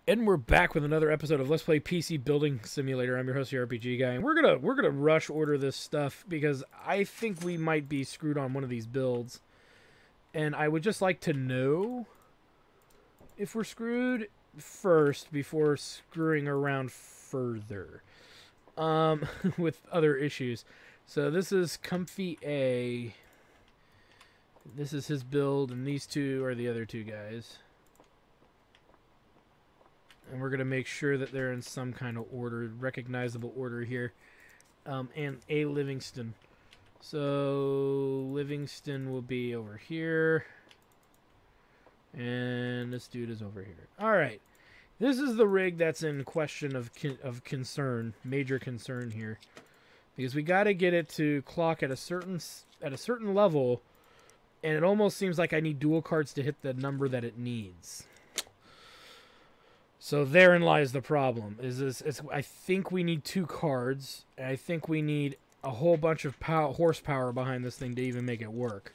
And we're back with another episode of Let's Play PC Building Simulator. I'm your host, the RPG Guy, and we're gonna rush order this stuff because I think we might be screwed on one of these builds. And I would just like to know if we're screwed first before screwing around further with other issues. So this is Comfy A. This is his build, and these two are the other two guys. And we're going to make sure that they're in some kind of order, recognizable order here. And A. Livingston. So Livingston will be over here. And this dude is over here. Alright. This is the rig that's in question of concern, major concern here. Because we got to get it to clock at a certain level. And it almost seems like I need dual cards to hit the number that it needs. So therein lies the problem. I think we need 2 cards. And I think we need a whole bunch of horsepower behind this thing to even make it work.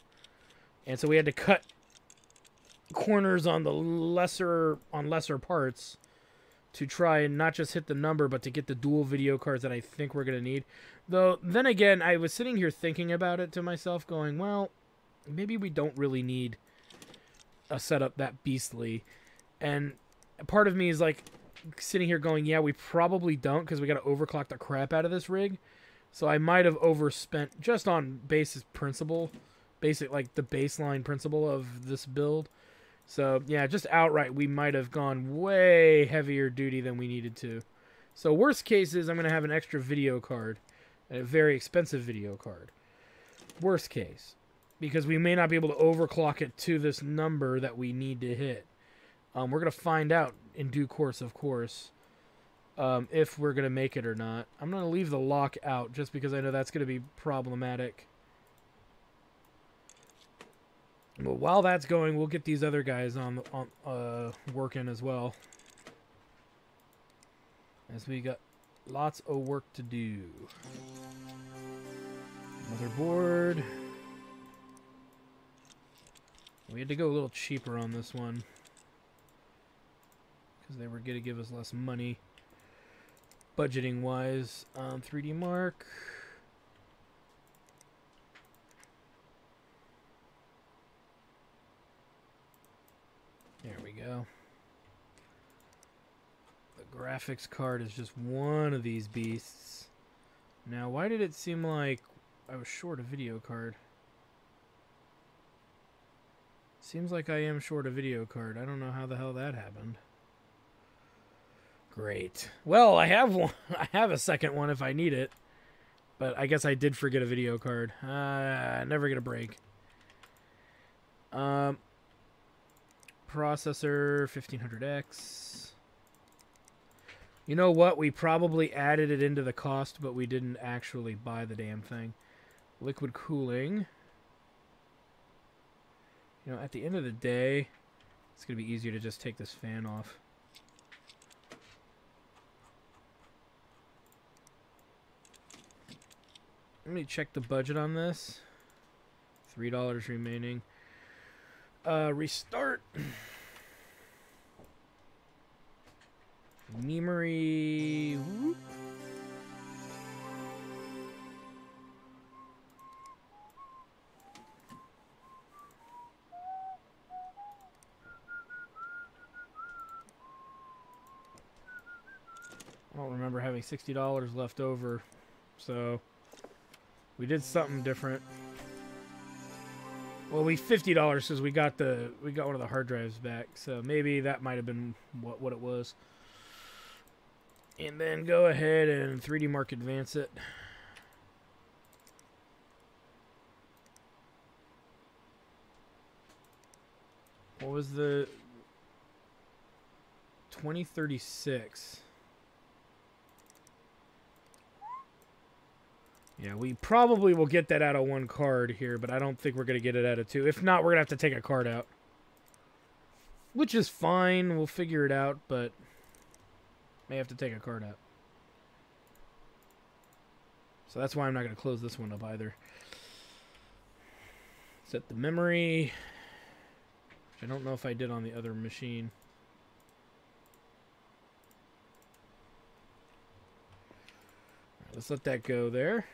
And so we had to cut corners on the lesser parts to try and not just hit the number, but to get the dual video cards that I think we're going to need. Though, then again, I was sitting here thinking about it to myself, going, well, maybe we don't really need a setup that beastly. And part of me is like sitting here going, yeah, we probably don't, because we got to overclock the crap out of this rig. So I might have overspent just on basic like the baseline principle of this build. So yeah, just outright we might have gone way heavier duty than we needed to. So worst case is I'm going to have an extra video card, a very expensive video card. Worst case, because we may not be able to overclock it to this number that we need to hit. We're going to find out in due course, of course, if we're going to make it or not. I'm going to leave the lock out just because I know that's going to be problematic. But while that's going, we'll get these other guys on working as well. As we got lots of work to do. Motherboard. We had to go a little cheaper on this one, because they were going to give us less money, budgeting wise. 3D Mark. There we go. The graphics card is just one of these beasts. Now, why did it seem like I was short a video card? Seems like I am short a video card. I don't know how the hell that happened. Great. Well, I have one. I have a second one if I need it. But I guess I did forget a video card. Never gonna break. Processor 1500X. You know what? We probably added it into the cost, but we didn't actually buy the damn thing. Liquid cooling. You know, at the end of the day, it's going to be easier to just take this fan off. Let me check the budget on this. $3 remaining. Restart. Memory. Whoop. I don't remember having $60 left over, so we did something different. Well, we $50 because we got one of the hard drives back, so maybe that might have been what it was. And then go ahead and 3D Mark advance it. What was the 2036? Yeah, we probably will get that out of 1 card here, but I don't think we're going to get it out of 2. If not, we're going to have to take a card out. Which is fine. We'll figure it out, but may have to take a card out. So that's why I'm not going to close this one up either. Set the memory. Which I don't know if I did on the other machine. let's let that go there.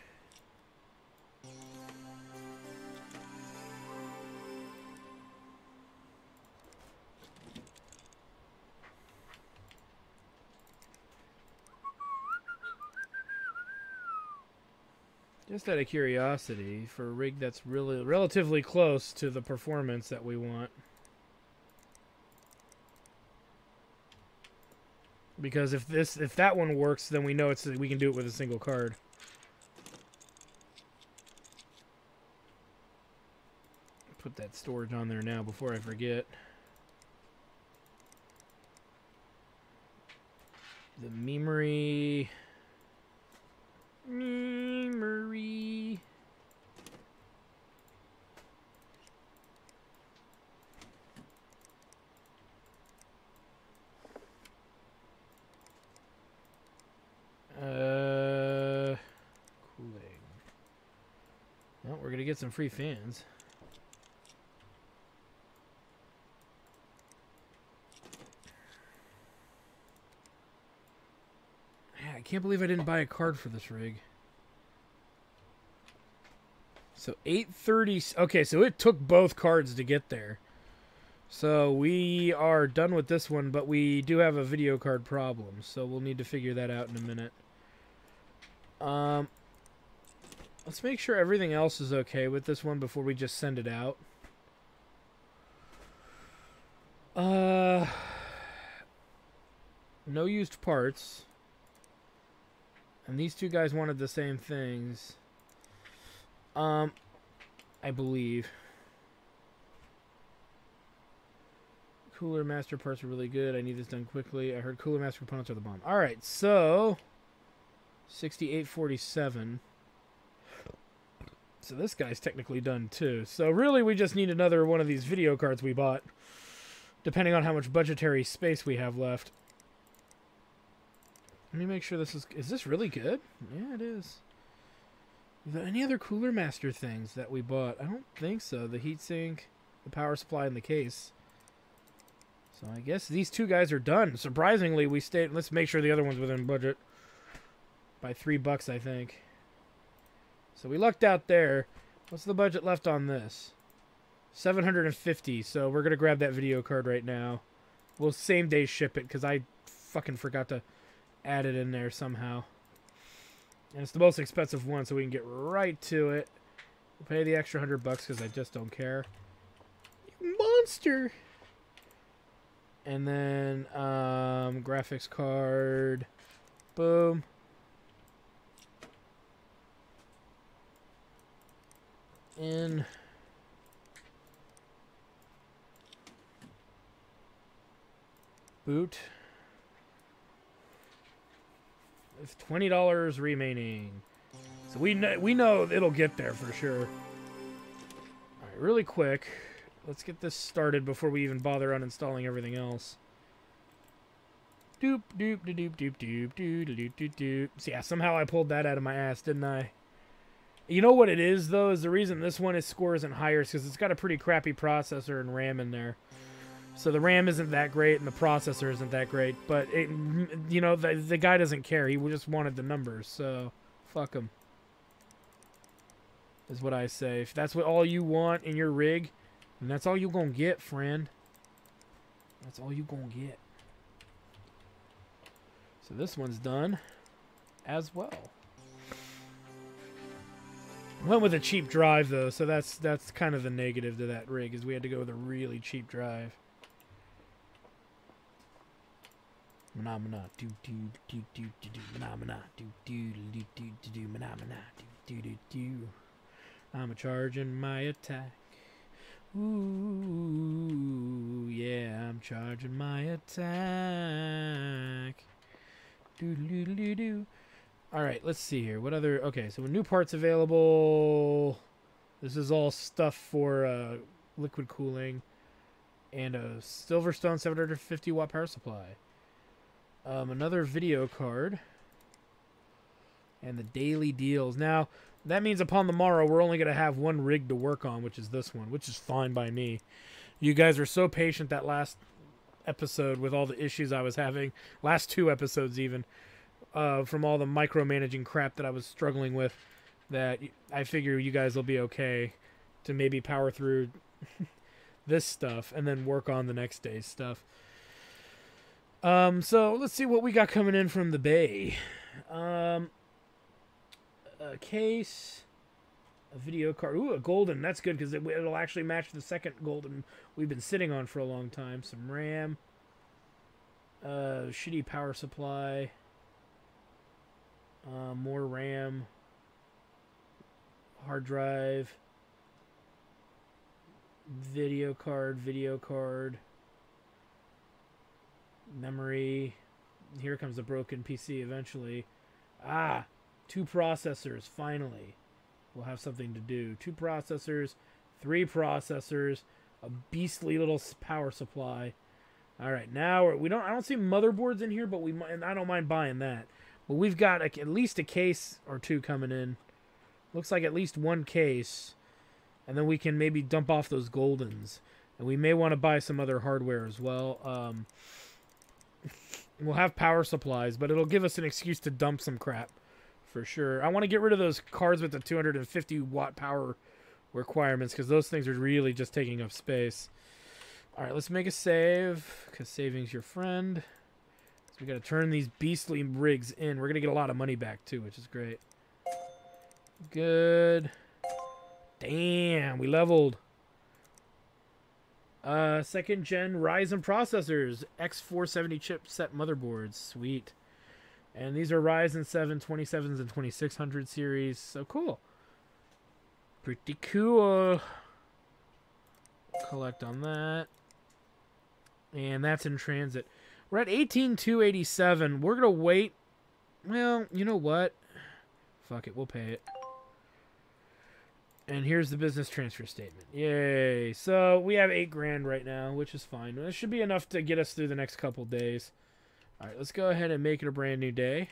Just out of curiosity, for a rig that's really relatively close to the performance that we want. Because if that one works, then we know we can do it with a single card. Put that storage on there now before I forget. The memory. Memory. Cooling. Well, we're gonna get some free fans. I can't believe I didn't buy a card for this rig. So 830. Okay, so it took both cards to get there. So we are done with this one, but we do have a video card problem. So we'll need to figure that out in a minute. Let's make sure everything else is okay with this one before we just send it out. No used parts. And these two guys wanted the same things. I believe. Cooler master parts are really good. I need this done quickly. I heard cooler master components are the bomb. Alright, so 6847. So this guy's technically done too. So really we just need another one of these video cards we bought. Depending on how much budgetary space we have left. Let me make sure this is this really good? Yeah, it is. Are there any other Cooler Master things that we bought? I don't think so. The heatsink, the power supply, and the case. So I guess these two guys are done. Surprisingly, we stayed. Let's make sure the other one's within budget. By $3, I think. So we lucked out there. What's the budget left on this? $750. So we're going to grab that video card right now. We'll same day ship it because I fucking forgot to add it in there somehow. And it's the most expensive one, so we can get right to it. We'll pay the extra $100 because I just don't care. You monster! And then, graphics card. Boom. In. Boot. With $20 remaining. So we know it'll get there for sure. Alright, really quick. Let's get this started before we even bother uninstalling everything else. Doop doop doop doop doop doop doop doop doop. So yeah, somehow I pulled that out of my ass, didn't I? You know what it is though, is the reason this one score isn't higher is because it's got a pretty crappy processor and RAM in there. So the RAM isn't that great and the processor isn't that great, but it, you know, the guy doesn't care. He just wanted the numbers, so fuck him. Is what I say. If that's what all you want in your rig, then that's all you're gonna get, friend. That's all you're gonna get. So this one's done as well. Went with a cheap drive though, so that's kind of the negative to that rig, is we had to go with a really cheap drive. Phenomena do do do do do do phenomena do do do do do do phenomena do do do do. I'm charging my attack. Ooh, yeah, I'm charging my attack. Do do do do. All right, let's see here. What other? Okay, so new parts available. This is all stuff for liquid cooling and a Silverstone 750 watt power supply. Another video card. And the daily deals. Now, that means upon the morrow, we're only going to have one rig to work on, which is this one, which is fine by me. You guys were so patient that last episode with all the issues I was having. Last two episodes, even. from all the micromanaging crap that I was struggling with, that I figure you guys will be okay to maybe power through this stuff and then work on the next day's stuff. So let's see what we got coming in from the bay. A case, a video card. Ooh, a golden. That's good because it'll actually match the second golden we've been sitting on for a long time. Some RAM. Shitty power supply. More RAM. Hard drive. Video card. Memory. Here comes a broken PC eventually. 2 processors, finally. We'll have something to do. 2 processors, 3 processors, a beastly little power supply. All right, now I don't see motherboards in here, but and I don't mind buying that. But we've got at least a case or 2 coming in. Looks like at least 1 case. And then we can maybe dump off those goldens. And we may want to buy some other hardware as well. We'll have power supplies, but it'll give us an excuse to dump some crap. For sure. I want to get rid of those cards with the 250 watt power requirements, because those things are really just taking up space. Alright, let's make a save, because saving's your friend. So we got to turn these beastly rigs in. We're going to get a lot of money back, too, which is great. Good. Damn, we leveled. Second gen Ryzen processors. X470 chipset motherboards. Sweet. And these are Ryzen 7 27s and 2600 series. So cool. Pretty cool. Collect on that. And that's in transit. We're at 18,287. We're going to wait. Well, you know what? Fuck it. We'll pay it. And here's the business transfer statement. Yay. So we have 8 grand right now, which is fine. This should be enough to get us through the next couple days. All right, let's go ahead and make it a brand new day.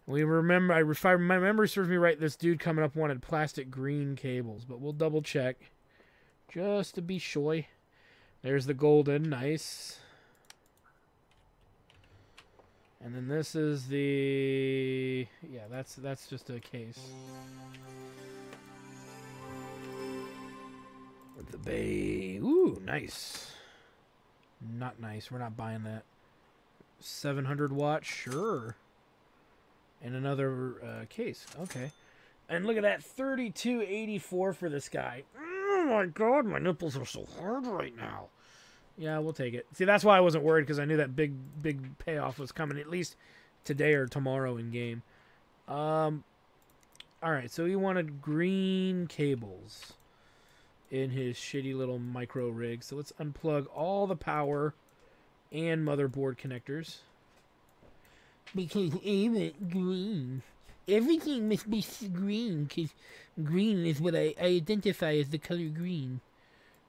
We remember, if my memory serves me right, this dude coming up wanted plastic green cables, but we'll double check just to be sure. There's the golden, nice. And then this is the, yeah, that's just a case. With the bay, ooh, nice. Not nice. We're not buying that. 700 watt, sure. And another case, okay. And look at that, 3284 for this guy. Oh my god, my nipples are so hard right now. Yeah, we'll take it. See, that's why I wasn't worried, because I knew that big payoff was coming at least today or tomorrow in game. All right, so he wanted green cables in his shitty little micro rig. So let's unplug all the power and motherboard connectors. Because I want green. Everything must be green, because green is what I identify as the color green.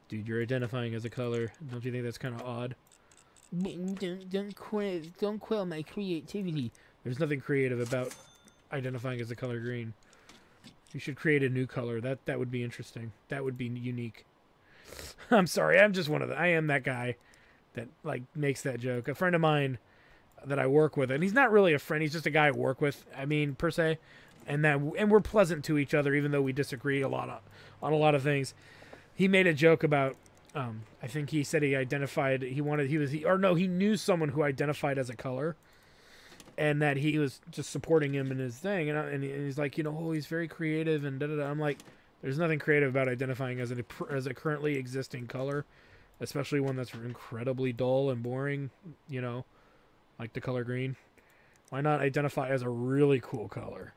Dude, you're identifying as a color. Don't you think that's kind of odd? Don't quell my creativity. There's nothing creative about identifying as a color green. You should create a new color. That would be interesting. That would be unique. I'm sorry. I'm just I am that guy that like makes that joke. A friend of mine that I work with, and he's not really a friend. He's just a guy I work with. I mean, per se, and we're pleasant to each other, even though we disagree a lot on a lot of things. He made a joke about. I think he said he identified. He knew someone who identified as a color. And that he was just supporting him in his thing, and he's like, oh, he's very creative, and da da da. I'm like, there's nothing creative about identifying as a currently existing color, especially one that's incredibly dull and boring, like the color green. Why not identify as a really cool color?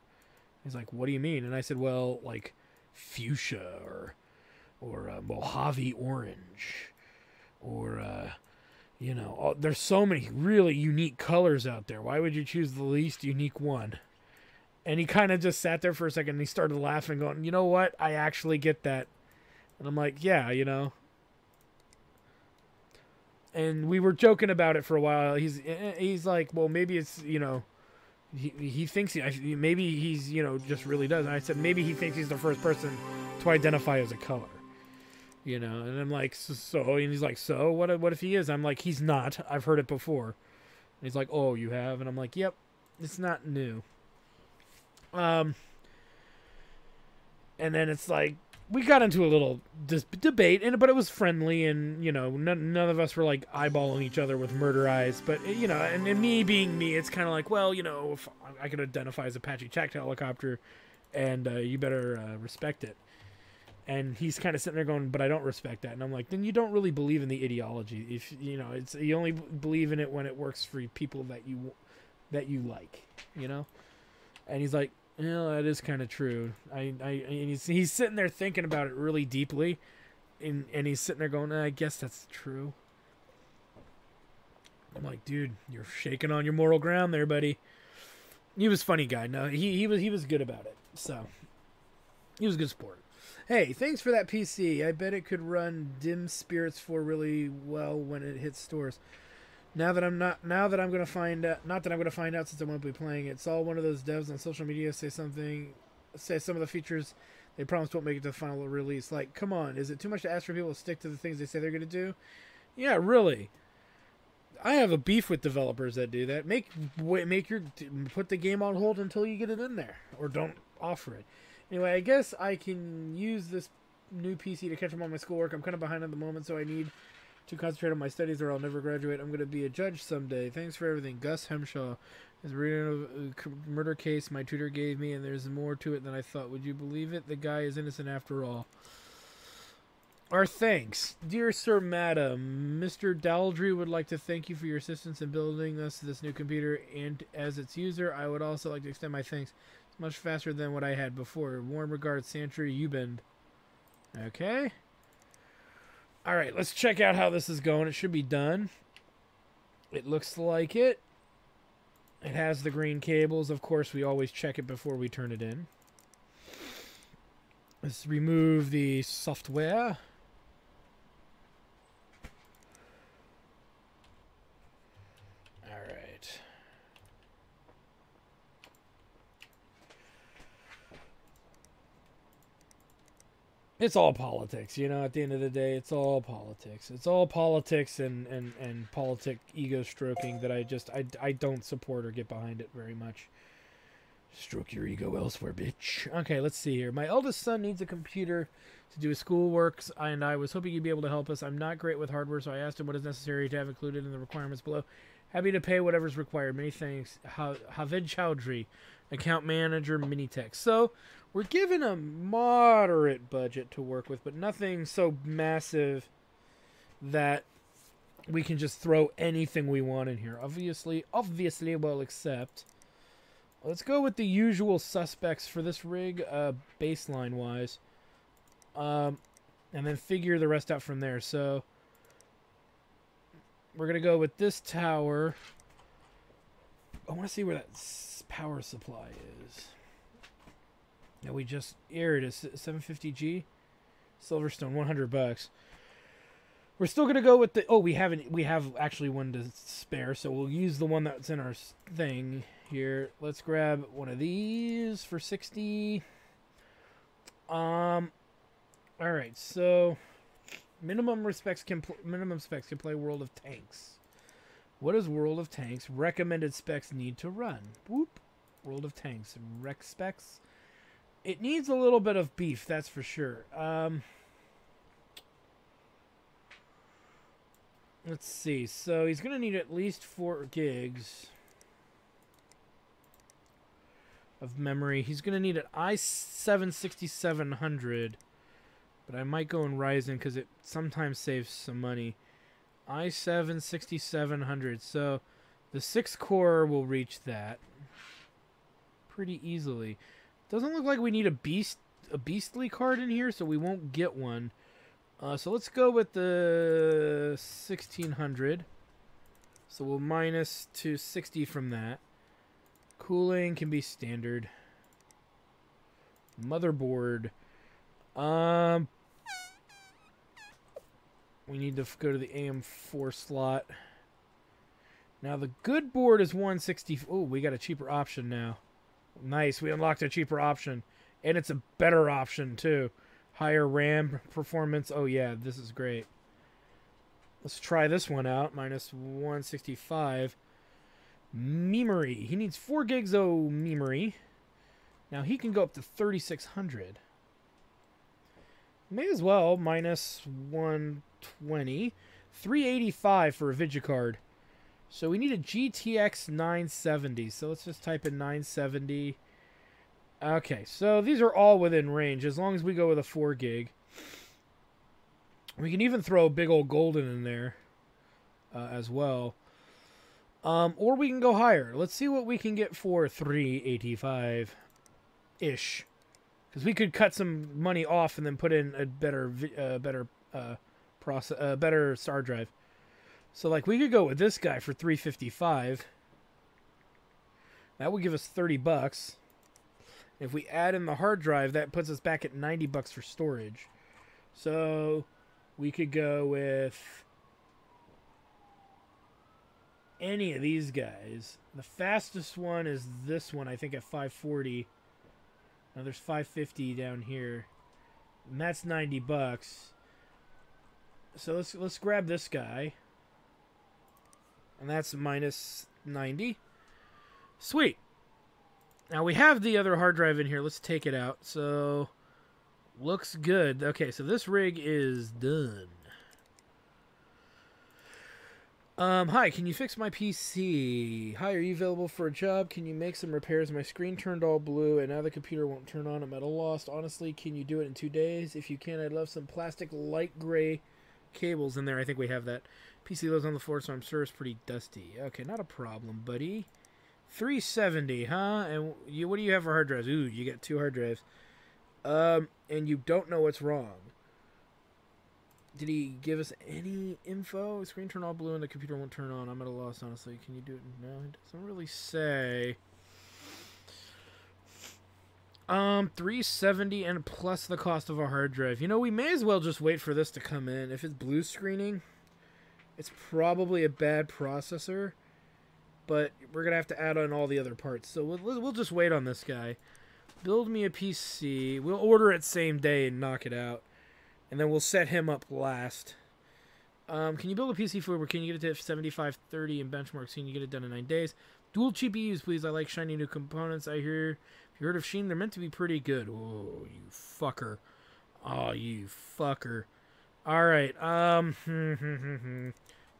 He's like, what do you mean? And I said, well, like fuchsia or Mojave orange, or there's so many really unique colors out there. Why would you choose the least unique one? And he kind of just sat there for a second, and he started laughing, going, you know what? I actually get that. And I'm like, yeah, And we were joking about it for a while. He's like, well, maybe it's, he thinks maybe he's, just really does. And I said, maybe he thinks he's the first person to identify as a color. And I'm like, so, and he's like, so what if he is? I'm like, he's not. I've heard it before. he's like, oh, you have? And I'm like, yep, it's not new. And then it's like, we got into a little debate, but it was friendly, and, you know, none of us were, like, eyeballing each other with murder eyes. But, you know, and me being me, it's kind of like, well, you know, if I could identify as Apache Attack Helicopter, and you better respect it. And he's kind of sitting there going, but I don't respect that. And I'm like, then you don't really believe in the ideology. If, you know, it's, you only believe in it when it works for people that you like, you know? And he's like, yeah, that is kind of true. And he's sitting there thinking about it really deeply, and he's sitting there going, I guess that's true. I'm like, dude, you're shaking on your moral ground there, buddy. He was a funny guy. No, he was good about it. So he was a good sport. Hey, thanks for that PC. I bet it could run Dim Spirits 4 really well when it hits stores. Now that I'm gonna find out since I won't be playing it. Saw one of those devs on social media say some of the features they promised won't make it to the final release. Like, come on, is it too much to ask for people to stick to the things they say they're gonna do? Yeah, really. I have a beef with developers that do that. Put the game on hold until you get it in there, or don't offer it. Anyway, I guess I can use this new PC to catch up on my schoolwork. I'm kind of behind at the moment, so I need to concentrate on my studies or I'll never graduate. I'm going to be a judge someday. Thanks for everything. Gus Hemshaw is reading a murder case my tutor gave me, and there's more to it than I thought. Would you believe it? The guy is innocent after all. Our thanks. Dear Sir Madam, Mr. Daldry would like to thank you for your assistance in building us this new computer, and as its user, I would also like to extend my thanks. It's much faster than what I had before. Warm regards, Santry Ubend. Okay. Alright, let's check out how this is going. It should be done. It looks like it. It has the green cables. Of course, we always check it before we turn it in. Let's remove the software. Alright. It's all politics, you know, at the end of the day, it's all politics. It's all politics and politic ego stroking that I don't support or get behind it very much. Stroke your ego elsewhere, bitch. Okay, let's see here. My eldest son needs a computer to do his schoolwork, and I was hoping you'd be able to help us. I'm not great with hardware, so I asked him what is necessary to have included in the requirements below. Happy to pay whatever's required. Many thanks. Haved Chowdhury, account manager, Minitech. So we're given a moderate budget to work with, but nothing so massive that we can just throw anything we want in here. Obviously we'll accept. Let's go with the usual suspects for this rig, baseline-wise. And then figure the rest out from there. So we're going to go with this tower. I want to see where that power supply is. Yeah, here it is, 750G. Silverstone, $100. We're still going to go with the... Oh, we have actually one to spare, so we'll use the one that's in our thing here. Let's grab one of these for 60. All right, so minimum specs can play World of Tanks. What does World of Tanks recommended specs need to run? Whoop. World of Tanks rec specs. It needs a little bit of beef, that's for sure. Let's see. So he's going to need at least 4 gigs of memory. He's going to need an i7 6700, but I might go in Ryzen because it sometimes saves some money. i7 6700. So the 6-core will reach that pretty easily. Doesn't look like we need a beastly card in here, so we won't get one. So let's go with the 1600. So we'll minus 260 from that. Cooling can be standard. Motherboard. We need to go to the AM4 slot. Now the good board is 160. Oh, we got a cheaper option now. Nice, we unlocked a cheaper option. And it's a better option too. Higher RAM performance. Oh yeah, this is great. Let's try this one out. Minus 165. Memory. He needs 4 gigs of memory. Now he can go up to 3600. May as well. Minus 120. 385 for a Vigicard. So we need a GTX 970. So let's just type in 970. Okay, so these are all within range as long as we go with a 4 gig. We can even throw a big old golden in there as well. Or we can go higher. Let's see what we can get for 385-ish. Because we could cut some money off and then put in a better star drive. So like we could go with this guy for 355. That would give us 30 bucks. If we add in the hard drive, that puts us back at 90 bucks for storage. So we could go with any of these guys. The fastest one is this one, I think, at 540. Now there's 550 down here. And that's 90 bucks. So let's grab this guy. And that's minus 90. Sweet. Now we have the other hard drive in here. Let's take it out. So looks good. Okay, so this rig is done. Hi, can you fix my PC? Hi, are you available for a job? Can you make some repairs? My screen turned all blue and now the computer won't turn on. I'm at a loss. Honestly, can you do it in 2 days? If you can, I'd love some plastic light gray cables in there. I think we have that. PC lives on the floor, so I'm sure it's pretty dusty. Okay, not a problem, buddy. 370, huh? And what do you have for hard drives? Ooh, you got 2 hard drives. And you don't know what's wrong. Did he give us any info? Screen turned all blue and the computer won't turn on. I'm at a loss, honestly. Can you do it? No, it doesn't really say. 370 and plus the cost of a hard drive. You know, we may as well just wait for this to come in. If it's blue screening, it's probably a bad processor. But we're going to have to add on all the other parts. So we'll just wait on this guy. Build me a PC. We'll order it same day and knock it out. And then we'll set him up last. Can you build a PC for? Can you get it to 7530 in benchmarks? Can you get it done in 9 days? Dual GPUs, please. I like shiny new components. I hear, if you heard of Sheen, they're meant to be pretty good. Oh, you fucker. Oh, you fucker. All right.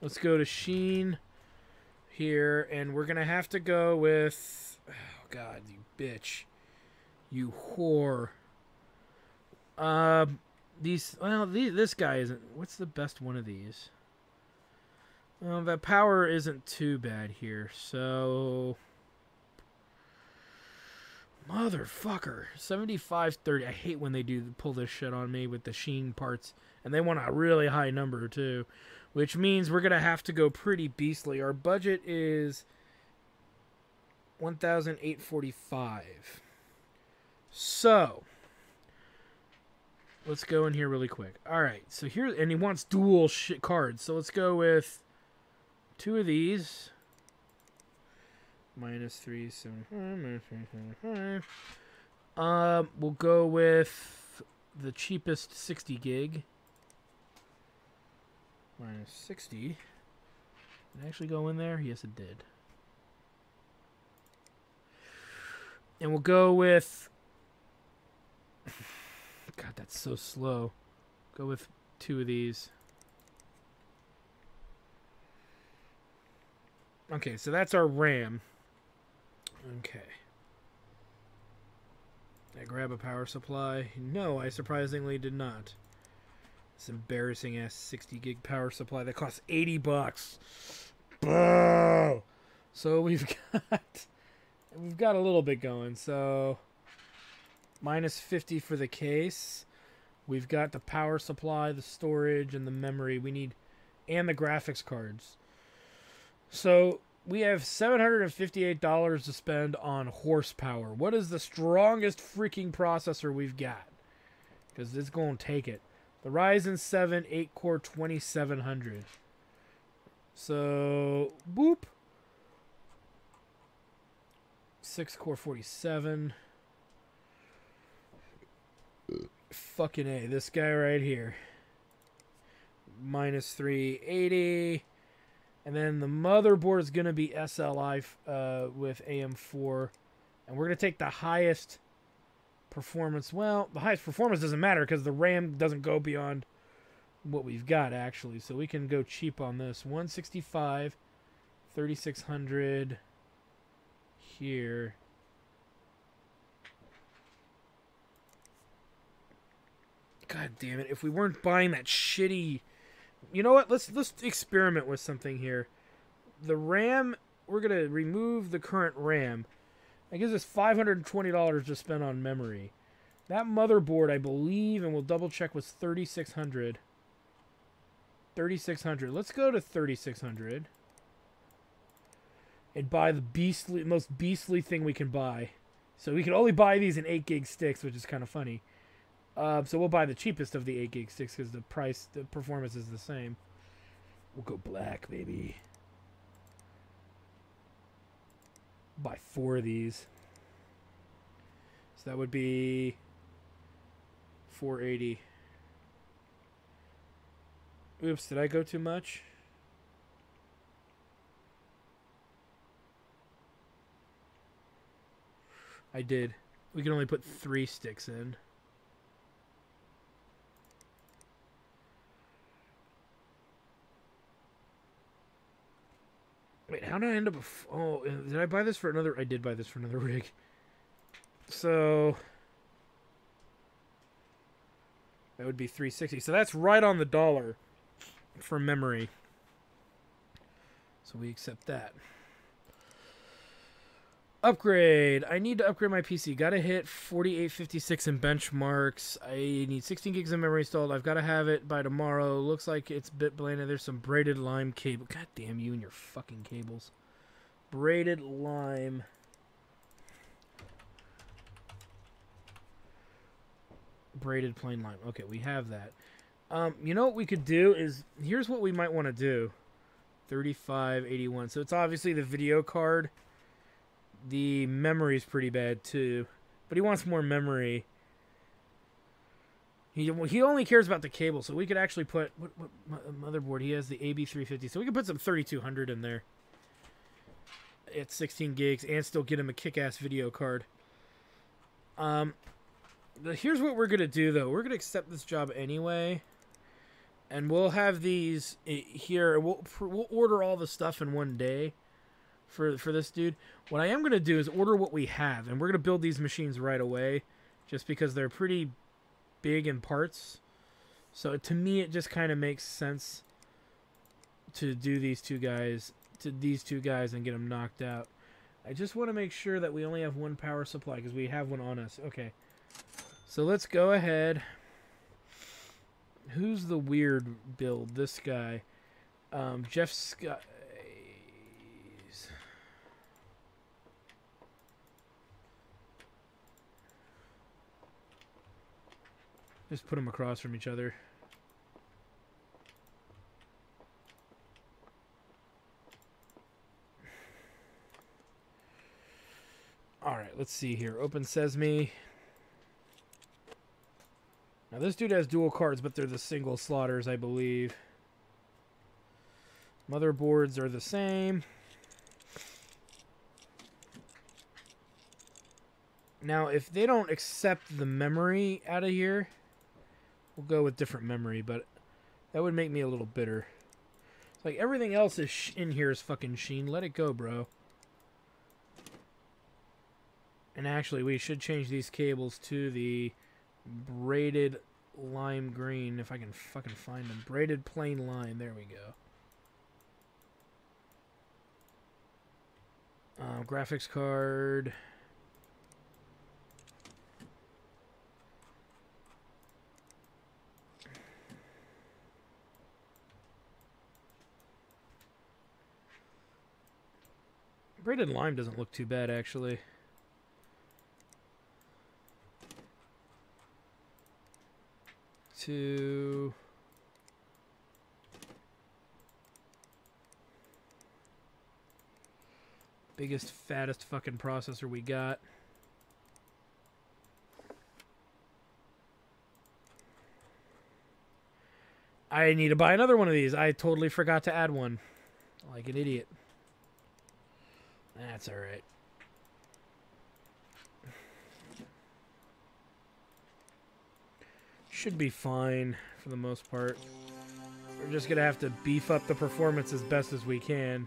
Let's go to Sheen here, and we're gonna have to go with. Oh God, you bitch. You whore. This guy isn't. What's the best one of these? Well, that power isn't too bad here, so. Motherfucker. 7530. I hate when they pull this shit on me with the Sheen parts. And they want a really high number, too. Which means we're going to have to go pretty beastly. Our budget is 1,845. So. Let's go in here really quick. Alright, so here, and he wants dual shit cards. So let's go with 2 of these. Minus 375. We'll go with the cheapest 60 gig. Minus 60. Did it actually go in there? Yes, it did. And we'll go with. God, that's so slow. Go with 2 of these. Okay, so that's our RAM. Okay. Did I grab a power supply? No, I surprisingly did not. This embarrassing ass 60 gig power supply that costs 80 bucks. Boo! So we've got a little bit going. So minus 50 for the case. We've got the power supply, the storage, and the memory we need, and the graphics cards. So we have $758 to spend on horsepower. What is the strongest freaking processor we've got? Because it's going to take it. The Ryzen 7 8-core 2700. So, boop. 6-core 47. Fucking A. This guy right here. Minus 380. And then the motherboard is going to be SLI with AM4. And we're going to take the highest performance. Well, the highest performance doesn't matter because the RAM doesn't go beyond what we've got, actually. So we can go cheap on this. 165, 3600 here. God damn it. If we weren't buying that shitty... You know what? Let's experiment with something here. The RAM, we're going to remove the current RAM. That gives us $520 to spend on memory. That motherboard, I believe, and we'll double check, was 3600. 3600. Let's go to 3600 and buy the most beastly thing we can buy. So we can only buy these in 8 gig sticks, which is kind of funny. So we'll buy the cheapest of the 8 gig sticks because the performance is the same. We'll go black, baby. Buy 4 of these. So that would be $480. Oops, did I go too much? I did. We can only put 3 sticks in. Wait, how did I end up... Oh, did I buy this for another... I did buy this for another rig. So... that would be $360. So that's right on the dollar for memory. So we accept that. Upgrade. I need to upgrade my PC. Gotta hit 4856 in benchmarks. I need 16 gigs of memory installed. I've got to have it by tomorrow. Looks like it's bit blanded. There's some braided lime cable. God damn you and your fucking cables. Braided lime. Braided plain lime. Okay, we have that. You know what we could do is... Here's what we might want to do. 3581. So it's obviously the video card. The memory's pretty bad too, but he wants more memory. He only cares about the cable, so we could actually put what motherboard he has, the AB350. So we could put some 3200 in there at 16 gigs and still get him a kick-ass video card. Here's what we're gonna do though. We're gonna accept this job anyway, and we'll have these here. We'll order all the stuff in one day. For this dude, what I am going to do is order what we have, and we're going to build these machines right away, just because they're pretty big in parts. So to me, it just kind of makes sense to do these two guys, and get them knocked out. I just want to make sure that we only have one power supply, because we have one on us. Okay, so let's go ahead. Who's the weird build? This guy, Jeff Scott. Just put them across from each other. Alright, let's see here. Open Sesame. Now this dude has dual cards, but they're the single slaughters, I believe. Motherboards are the same. Now, if they don't accept the memory out of here... We'll go with different memory, but that would make me a little bitter. It's like everything else is in here is fucking sheen. Let it go, bro. And actually, we should change these cables to the braided lime green, if I can fucking find them. Braided plain lime. There we go. Graphics card... Braided lime doesn't look too bad, actually. To... biggest, fattest fucking processor we got. I need to buy another one of these. I totally forgot to add one. Like an idiot. That's alright. Should be fine for the most part. We're just gonna have to beef up the performance as best as we can.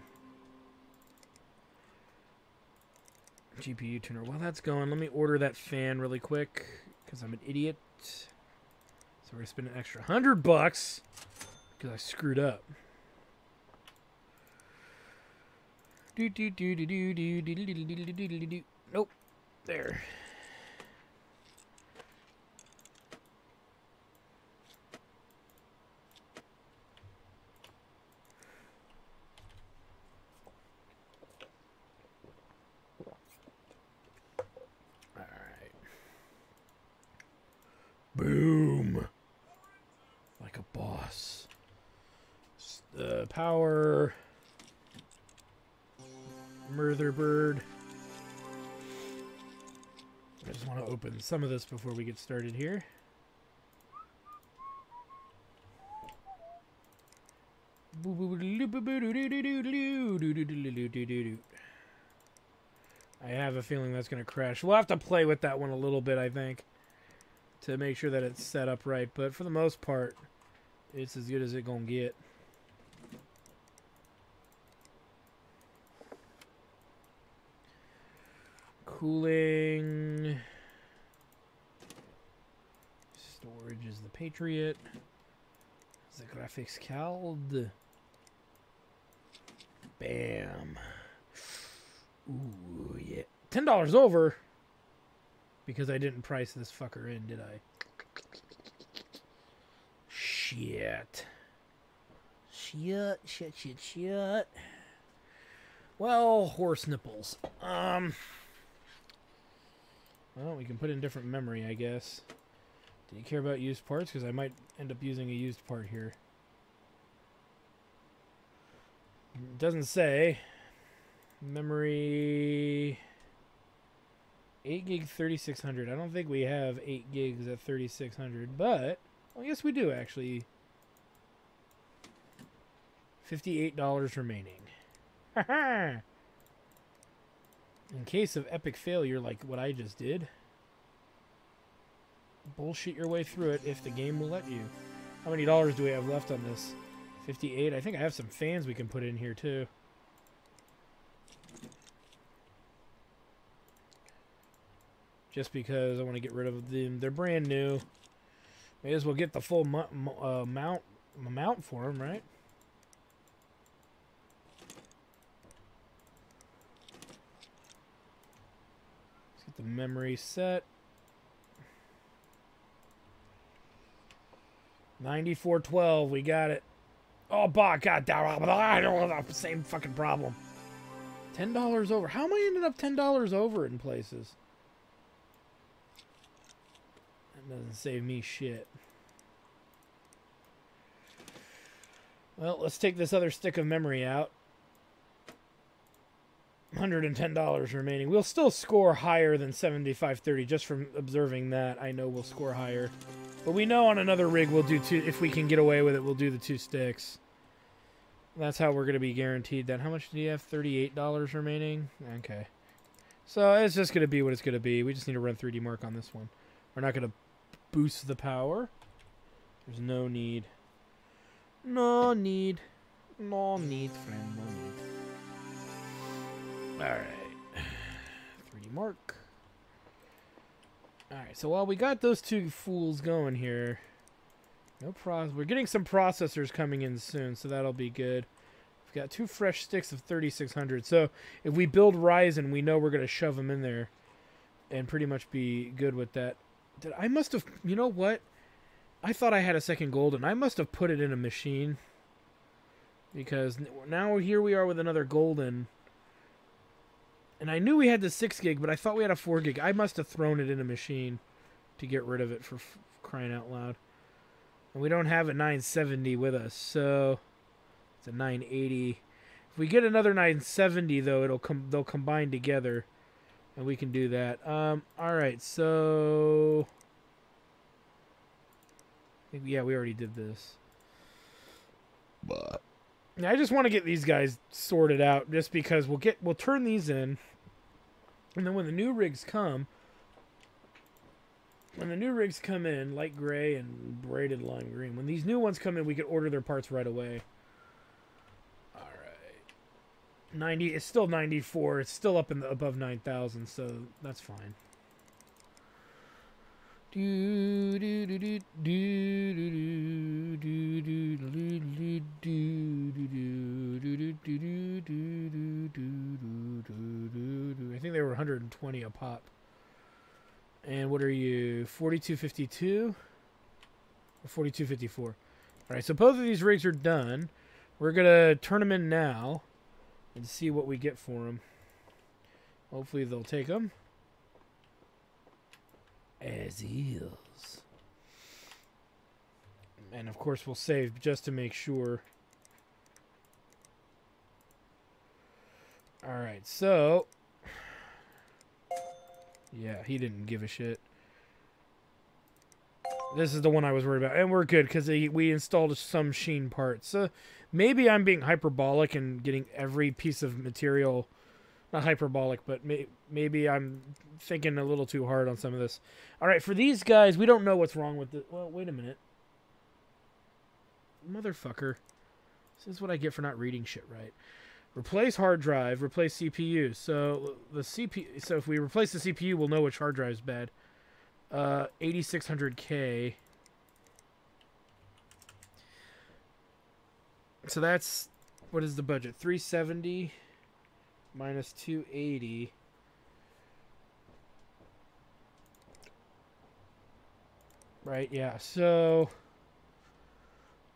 GPU tuner. While that's going, let me order that fan really quick because I'm an idiot. So we're gonna spend an extra $100 because I screwed up. Nope. There. Boom. Like a boss. Power. Murtherbird. I just want to open some of this before we get started here. I have a feeling that's going to crash. We'll have to play with that one a little bit, I think, to make sure that it's set up right. But for the most part, it's as good as it's going to get. Cooling. Storage is the Patriot. The graphics card. Bam. Ooh, yeah. $10 over. Because I didn't price this fucker in, did I? Shit. Shit. Well, horse nipples. Well, we can put in different memory, I guess. Do you care about used parts? Because I might end up using a used part here. It doesn't say. Memory... 8 gig 3600. I don't think we have 8 gigs at 3600, but... Well, yes, we do, actually. $58 remaining. Haha! In case of epic failure like what I just did, bullshit your way through it if the game will let you. How many dollars do we have left on this? 58. I think I have some fans we can put in here too. Just because I want to get rid of them. They're brand new. May as well get the full mount for them, right? The memory set. 9412, we got it. Oh, god damn, same fucking problem. $10 over. How am I ended up $10 over in places? That doesn't save me shit. Well, let's take this other stick of memory out. $110 remaining. We'll still score higher than 7530 just from observing that. I know we'll score higher. But we know on another rig we'll do two. If we can get away with it, we'll do the 2 sticks. That's how we're going to be guaranteed that. How much do you have? $38 remaining? Okay. So it's just going to be what it's going to be. We just need to run 3D Mark on this one. We're not going to boost the power. There's no need. No need. No need, friend. No need. Alright. 3D Mark. Alright, so while we got those 2 fools going here, we're getting some processors coming in soon, so that'll be good. We've got 2 fresh sticks of 3600, so if we build Ryzen, we know we're going to shove them in there and pretty much be good with that. I must have, you know what? I thought I had a second Golden. I must have put it in a machine, because now here we are with another Golden. And I knew we had the 6 gig, but I thought we had a 4 gig. I must have thrown it in a machine to get rid of it, for crying out loud. And we don't have a 970 with us, so it's a 980. If we get another 970, though, they'll combine together, and we can do that. All right, so yeah, we already did this. But I just want to get these guys sorted out, just because we'll turn these in, and then when the new rigs come in, light gray and braided lime green, when these new ones come in, we can order their parts right away. All right, 90. It's still 94. It's still up in the above 9,000, so that's fine. I think they were 120 a pop. And what are you? 42.52 or 42.54? All right, so both of these rigs are done. We're gonna turn them in now and see what we get for them. Hopefully they'll take them. As is. And of course we'll save just to make sure. Alright, so yeah, he didn't give a shit. This is the one I was worried about. And we're good because we installed some Sheen parts. So maybe I'm being hyperbolic and getting every piece of material. Not hyperbolic, but maybe I'm thinking a little too hard on some of this. All right, for these guys, we don't know what's wrong with it. Well, wait a minute. Motherfucker. This is what I get for not reading shit right. Replace hard drive, replace CPU. So so if we replace the CPU, we'll know which hard drive is bad. 8600K. So that's, what is the budget? 370 minus 280. Right, yeah. So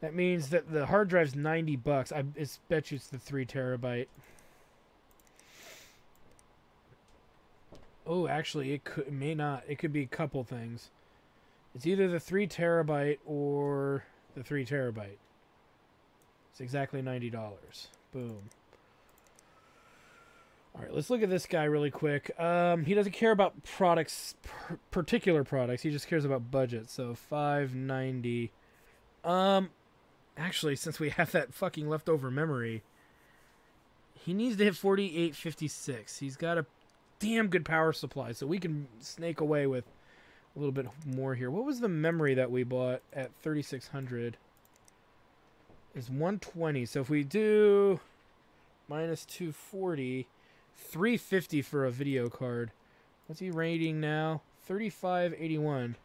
that means that the hard drive's $90. I bet you it's the 3 terabyte. Oh, actually, it may not. It could be a couple things. It's either the 3 terabyte or the 3 terabyte. It's exactly $90. Boom. All right, let's look at this guy really quick. He doesn't care about products, particular products. He just cares about budget. So 590. Actually, since we have that fucking leftover memory, he needs to hit 4856. He's got a damn good power supply, so we can snake away with a little bit more here. What was the memory that we bought at 3600? Is 120. So if we do minus 240, 350 for a video card. What's he rating now? 3581.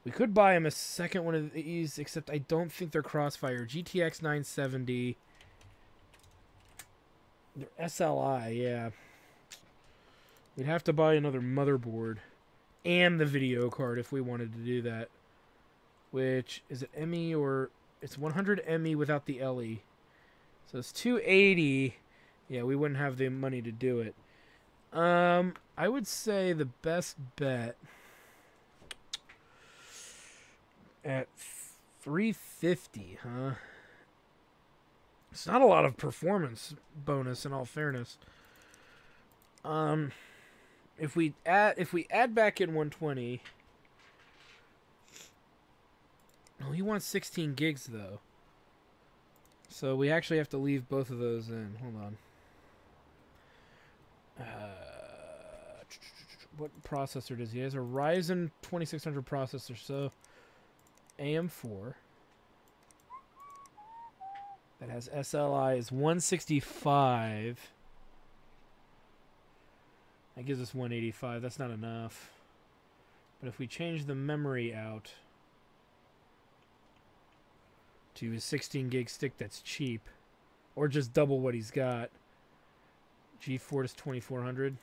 We could buy him a second one of these, except I don't think they're Crossfire. GTX 970. They're SLI, yeah. We'd have to buy another motherboard and the video card if we wanted to do that. Which, is it ME or... It's 100 ME without the LE. So it's 280. Yeah, we wouldn't have the money to do it. I would say the best bet at 350, huh? It's not a lot of performance bonus, in all fairness. If we add back in 120. Oh, he wants 16 gigs though. So we actually have to leave both of those in. Hold on. What processor does he have? He has a Ryzen 2600 processor, so AM4 that has SLI is 165. That gives us 185. That's not enough. But if we change the memory out to a 16 gig stick that's cheap, or just double what he's got, GeForce 2400.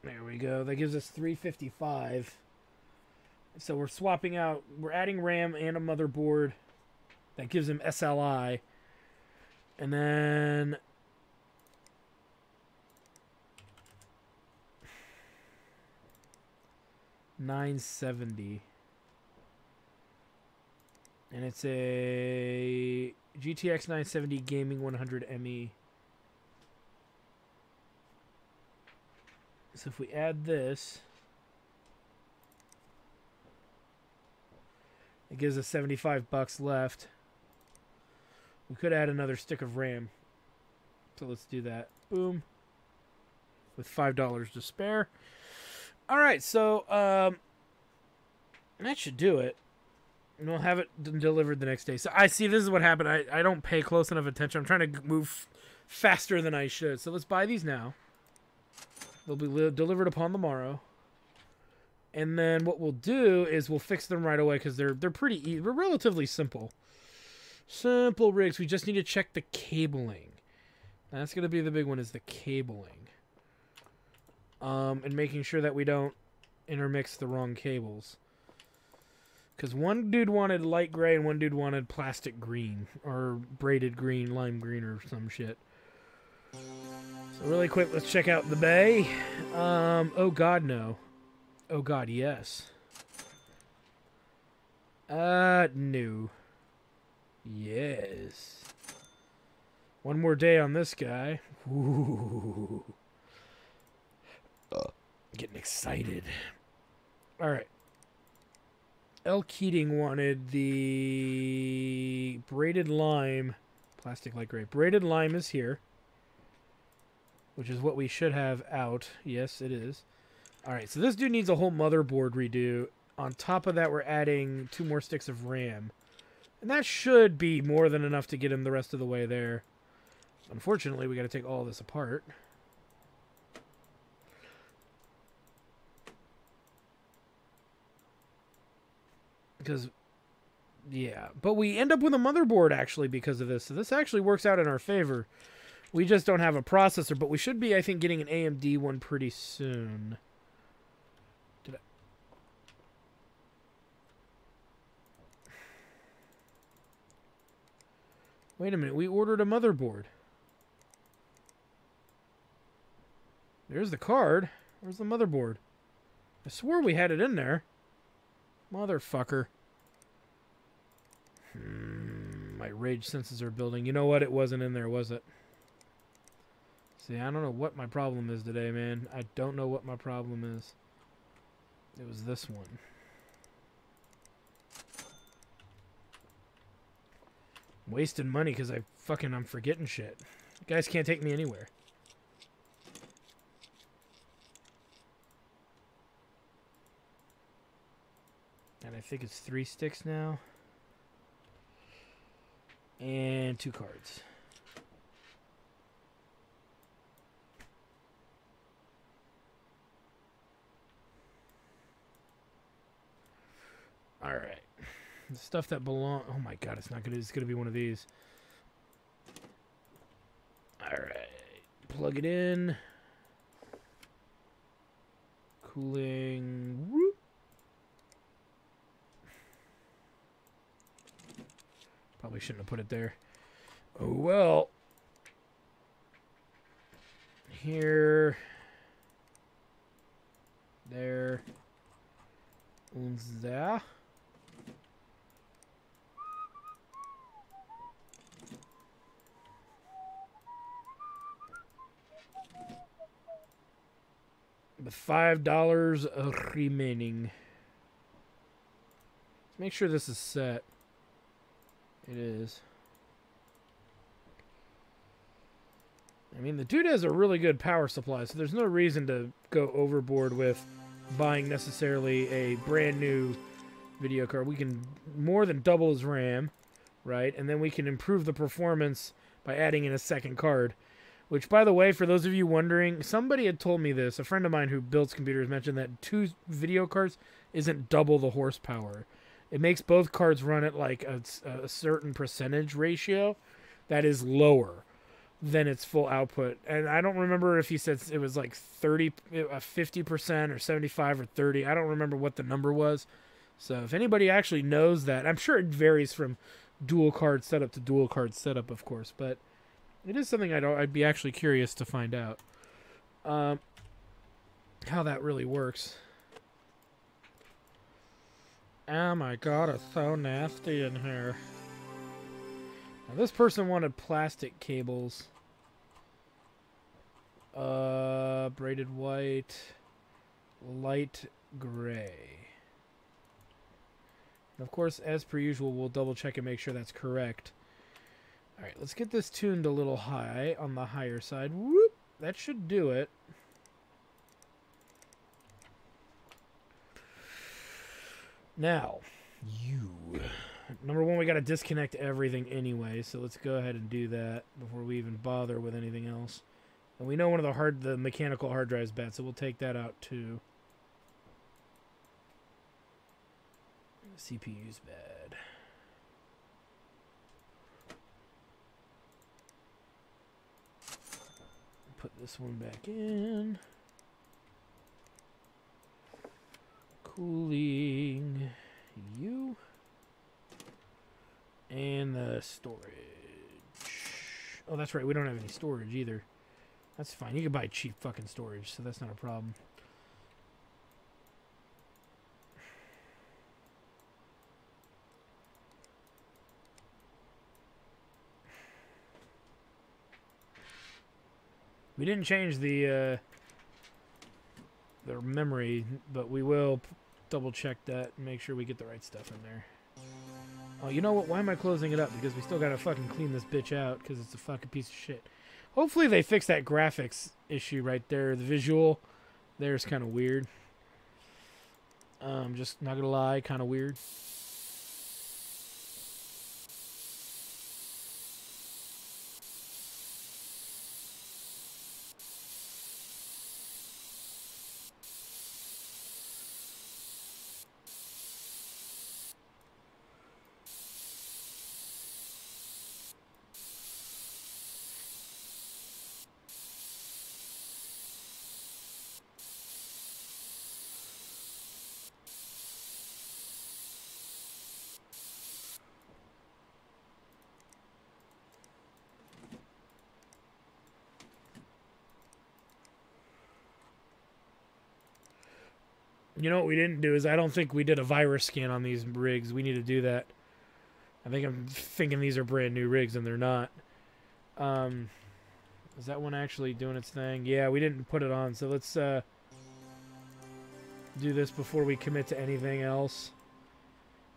There we go. That gives us 355. So we're swapping out, we're adding RAM and a motherboard. That gives him SLI. And then $970. And it's a GTX 970 Gaming 100 ME. So if we add this, It gives us 75 bucks left. We could add another stick of RAM. So let's do that. Boom. With $5 to spare. All right, so that should do it. And we'll have it delivered the next day. So I see this is what happened. I don't pay close enough attention. I'm trying to move faster than I should. So let's buy these now. They'll be delivered upon the morrow. And then what we'll do is we'll fix them right away because they're pretty easy. We're relatively simple. Simple rigs. We just need to check the cabling. That's going to be the big one, is the cabling. And making sure that we don't intermix the wrong cables. Because one dude wanted light gray and one dude wanted plastic green. Or braided green, lime green, or some shit. So really quick, let's check out the bay. Oh god, no. Oh god, yes. No. Yes. One more day on this guy. Ooh. Getting excited. Alright. L. Keating wanted the braided lime. Plastic light gray. Braided lime is here. Which is what we should have out. Yes, it is. Alright, so this dude needs a whole motherboard redo. On top of that, we're adding 2 more sticks of RAM. And that should be more than enough to get him the rest of the way there. Unfortunately, we got to take all this apart. Because, yeah. But we end up with a motherboard, actually, because of this. So this actually works out in our favor. We just don't have a processor, but we should be, I think, getting an AMD one pretty soon. Did I... Wait a minute, we ordered a motherboard. There's the card. Where's the motherboard? I swore we had it in there. Motherfucker. My rage senses are building. You know what? It wasn't in there, was it? See, I don't know what my problem is today, man. I don't know what my problem is. It was this one. I'm wasting money because I'm forgetting shit. You guys can't take me anywhere. And I think it's 3 sticks now. And 2 cards. All right. The stuff that belong. Oh my god, it's not gonna. It's gonna be one of these. All right. Plug it in. Cooling. Whoop. Probably shouldn't have put it there. Oh well. Here. There. Und there. With $5 remaining. Let's make sure this is set. It is. I mean, the dude has a really good power supply, so there's no reason to go overboard with buying necessarily a brand new video card. We can more than double his RAM, right? And then we can improve the performance by adding in a second card. Which, by the way, for those of you wondering, somebody had told me this. A friend of mine who builds computers mentioned that 2 video cards isn't double the horsepower. It makes both cards run at like a certain percentage ratio that is lower than its full output. And I don't remember if he said it was like 50% or 75 or 30. I don't remember what the number was. So if anybody actually knows that, I'm sure it varies from dual card setup to dual card setup, of course, but it is something I'd be actually curious to find out how that really works. Oh my god, it's so nasty in here. Now this person wanted plastic cables. Braided white, light gray. Of course, as per usual, we'll double check and make sure that's correct. Alright, let's get this tuned a little high, on the higher side. Whoop! That should do it. Now, number one, we got to disconnect everything anyway, so let's go ahead and do that before we even bother with anything else. And we know one of the mechanical hard drives bad, so we'll take that out too. The CPU's bad. Put this one back in. Cooling you. And the storage. Oh, that's right. We don't have any storage either. That's fine. You can buy cheap fucking storage, so that's not a problem. We didn't change the memory, but we will double check that and make sure we get the right stuff in there. Oh, you know what? Why am I closing it up? Because we still gotta fucking clean this bitch out because it's a fucking piece of shit. Hopefully they fix that graphics issue right there. The visual there's kind of weird. Just not gonna lie, kind of weird. You know what we didn't do is I don't think we did a virus scan on these rigs. We need to do that. I'm thinking these are brand new rigs and they're not. Is that one actually doing its thing? Yeah, we didn't put it on. So let's do this before we commit to anything else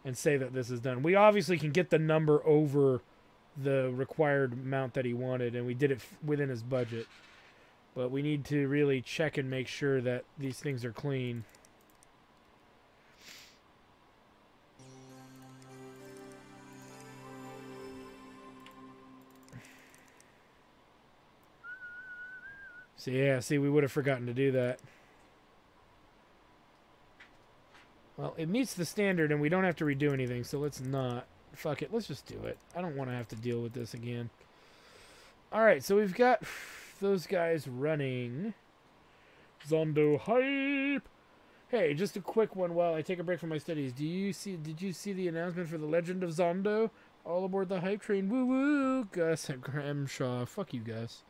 and say that this is done. We obviously can get the number over the required amount that he wanted, and we did it within his budget. But we need to really check and make sure that these things are clean. So yeah, see, we would have forgotten to do that. Well, it meets the standard and we don't have to redo anything, so let's not. Fuck it, let's just do it. I don't want to have to deal with this again. Alright, so we've got those guys running. Zondo hype! Hey, just a quick one while I take a break from my studies. Did you see the announcement for the Legend of Zondo? All aboard the hype train. Woo woo! Gus at Gramshaw. Fuck you, Gus.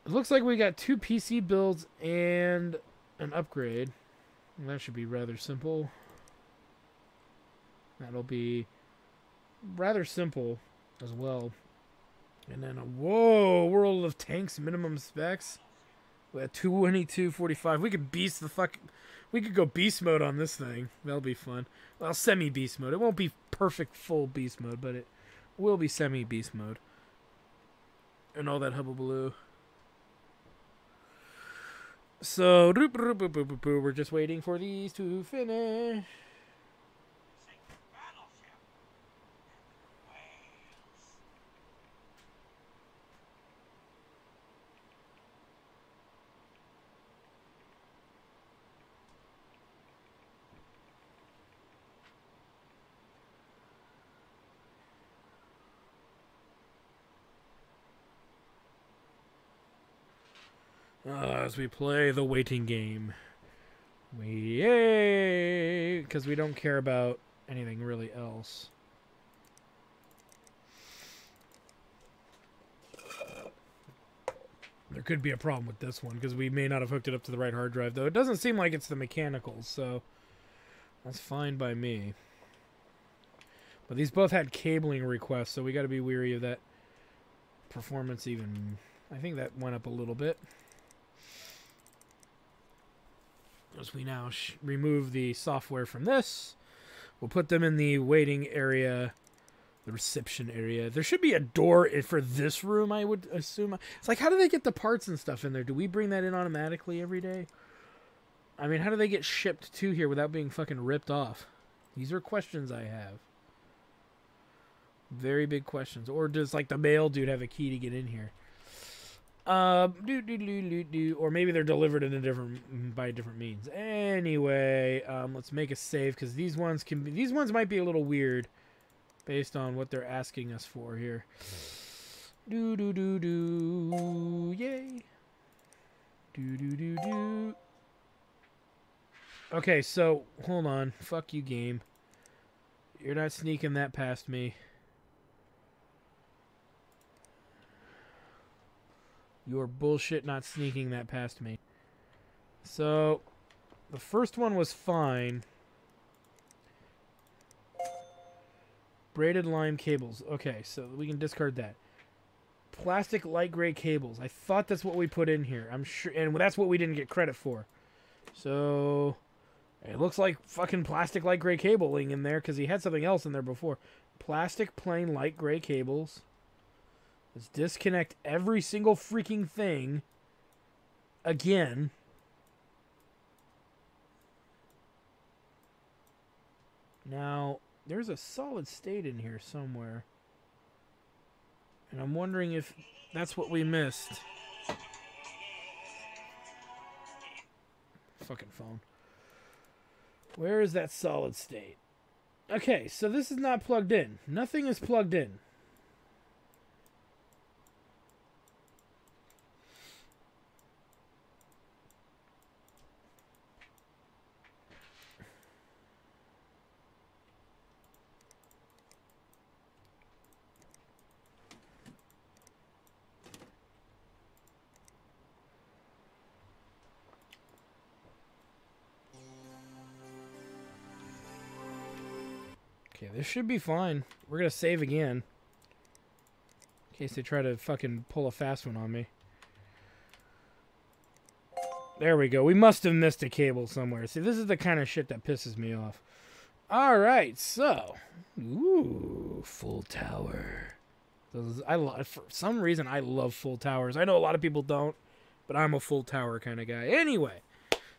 It looks like we got 2 PC builds and an upgrade. That should be rather simple. That'll be rather simple as well. And then a World of Tanks minimum specs. We had 2245. We could beast the fuck. We could go beast mode on this thing. That'll be fun. Well, semi beast mode. It won't be perfect full beast mode, but it will be semi beast mode. And all that hubbubaloo. So, we're just waiting for these to finish. As we play the waiting game. Yay! Because we don't care about anything really else. There could be a problem with this one because we may not have hooked it up to the right hard drive, though. It doesn't seem like it's the mechanicals, so that's fine by me. But these both had cabling requests, so we got to be weary of that performance even. I think that went up a little bit. as we now remove the software from this, we'll put them in the waiting area, the reception area. There should be a door for this room, I would assume. It's like, how do they get the parts and stuff in there? Do we bring that in automatically every day? I mean, how do they get shipped to here without being fucking ripped off? These are questions I have. Very big questions. Or does, like, the mail dude have a key to get in here? Or maybe they're delivered in a different, by different means. Anyway, let's make a save, because these ones might be a little weird based on what they're asking us for here. Yay. Okay, so hold on. Fuck you, game. You're not sneaking that past me. You're bullshit not sneaking that past me. So, the first one was fine. Braided lime cables. Okay, so we can discard that. Plastic light gray cables. I thought that's what we put in here. I'm sure, and that's what we didn't get credit for. So, it looks like fucking plastic light gray cabling in there, because he had something else in there before. Plastic plain light gray cables. Let's disconnect every single freaking thing again. Now, there's a solid state in here somewhere. And I'm wondering if that's what we missed. Fucking phone. Where is that solid state? Okay, so this is not plugged in. Nothing is plugged in. Okay, this should be fine. We're gonna save again. In case they try to fucking pull a fast one on me. There we go. We must have missed a cable somewhere. See, this is the kind of shit that pisses me off. Alright, so. Ooh, full tower. For some reason, I love full towers. I know a lot of people don't, but I'm a full tower kind of guy. Anyway,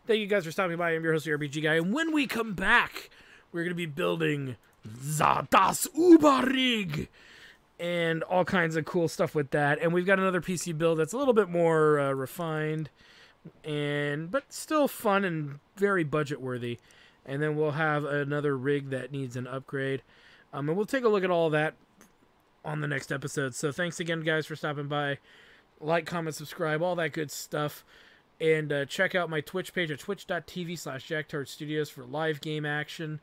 thank you guys for stopping by. I'm your host, the RPG Guy. And when we come back, we're going to be building Das Überrig and all kinds of cool stuff with that. And we've got another PC build that's a little bit more refined, but still fun and very budget worthy. And then we'll have another rig that needs an upgrade. And we'll take a look at all that on the next episode. So thanks again, guys, for stopping by. Like, comment, subscribe, all that good stuff. And check out my Twitch page at twitch.tv/JackTardStudios for live game action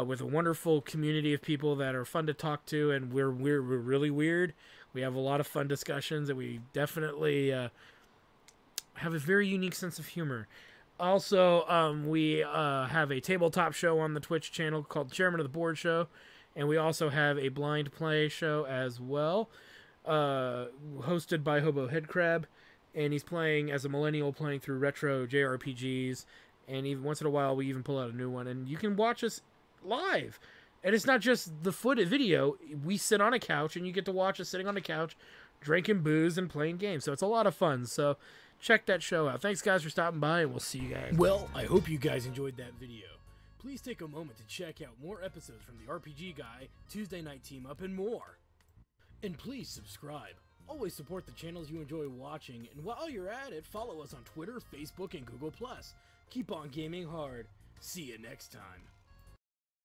with a wonderful community of people that are fun to talk to, and we're really weird. We have a lot of fun discussions, and we definitely have a very unique sense of humor. Also, we have a tabletop show on the Twitch channel called Chairman of the Board Show, and we also have a blind play show as well, hosted by Hobo Headcrab. And he's playing as a millennial, playing through retro JRPGs, and even once in a while we even pull out a new one. And you can watch us live, and it's not just the video. We sit on a couch, and you get to watch us sitting on the couch, drinking booze and playing games. So it's a lot of fun. So check that show out. Thanks, guys, for stopping by, and we'll see you guys. Well, I hope you guys enjoyed that video. Please take a moment to check out more episodes from the RPG Guy, Tuesday Night Team Up, and more. And please subscribe. Always support the channels you enjoy watching, and while you're at it, follow us on Twitter, Facebook, and Google+. Keep on gaming hard. See you next time.